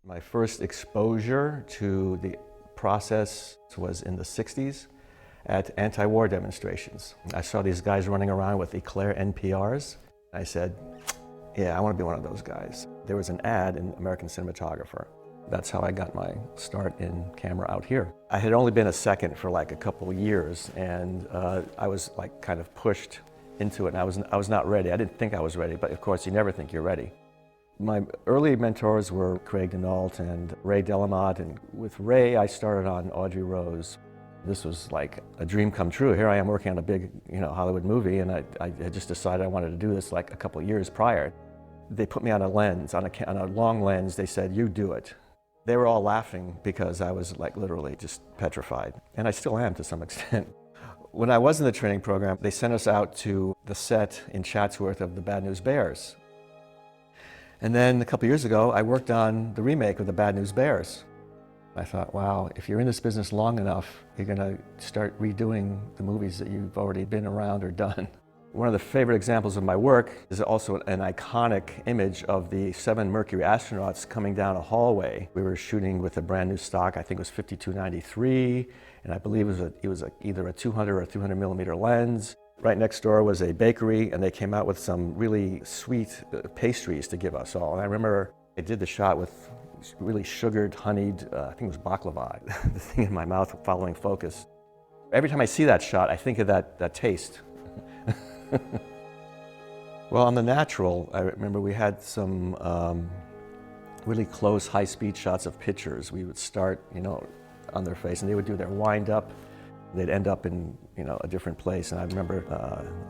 My first exposure to the process was in the 60s at anti-war demonstrations. I saw these guys running around with Eclair NPRs. I said, yeah, I want to be one of those guys. There was an ad in American Cinematographer. That's how I got my start in camera out here. I had only been a second for like a couple of years, and I was like kind of pushed into it, and I was not ready. I didn't think I was ready, but of course you never think you're ready. My early mentors were Craig Denault and Ray Delamotte, and with Ray I started on Audrey Rose. This was like a dream come true. Here I am working on a big, Hollywood movie, and I had just decided I wanted to do this like a couple of years prior. They put me on a lens, on a long lens. They said, you do it. They were all laughing because I was like literally just petrified, and I still am to some extent. When I was in the training program, they sent us out to the set in Chatsworth of The Bad News Bears. And then a couple years ago, I worked on the remake of The Bad News Bears. I thought, wow, if you're in this business long enough, you're gonna start redoing the movies that you've already been around or done. One of the favorite examples of my work is also an iconic image of the 7 Mercury astronauts coming down a hallway. We were shooting with a brand new stock, I think it was 52-93, and I believe it was either a 200 or a 300 millimeter lens. Right next door was a bakery, and they came out with some really sweet pastries to give us all. And I remember I did the shot with really sugared, honeyed, I think it was baklava, the thing in my mouth following focus. Every time I see that shot, I think of that taste. Well, on the natural, I remember we had some really close, high-speed shots of pictures. We would start, on their face, and they would do their wind-up. They'd end up in, a different place, and I remember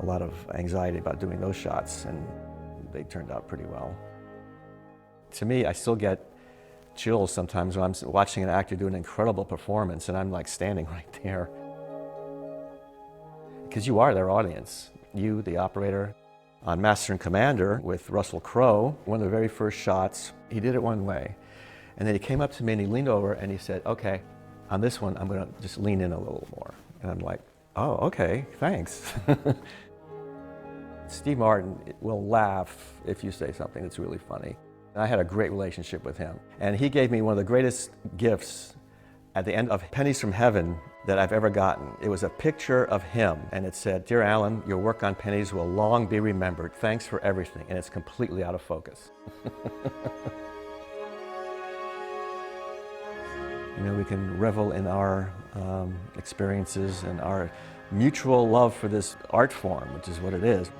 a lot of anxiety about doing those shots, and they turned out pretty well. To me, I still get chills sometimes when I'm watching an actor do an incredible performance, and I'm like standing right there. Because you are their audience. You, the operator. On Master and Commander with Russell Crowe, one of the very first shots, he did it one way. And then he came up to me and he leaned over and he said, okay, on this one, I'm gonna just lean in a little more. And I'm like, oh, okay, thanks. Steve Martin will laugh if you say something that's really funny. And I had a great relationship with him. And he gave me one of the greatest gifts at the end of Pennies from Heaven that I've ever gotten. It was a picture of him, and it said, "Dear Alan, your work on Pennies will long be remembered. Thanks for everything." And it's completely out of focus. We can revel in our experiences and our mutual love for this art form, which is what it is.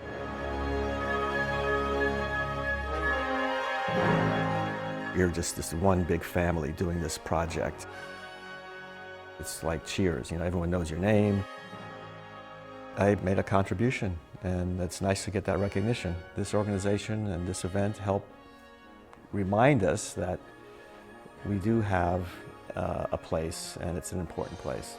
You're just this one big family doing this project. It's like Cheers, everyone knows your name. I made a contribution, and it's nice to get that recognition. This organization and this event help remind us that we do have a place, and it's an important place.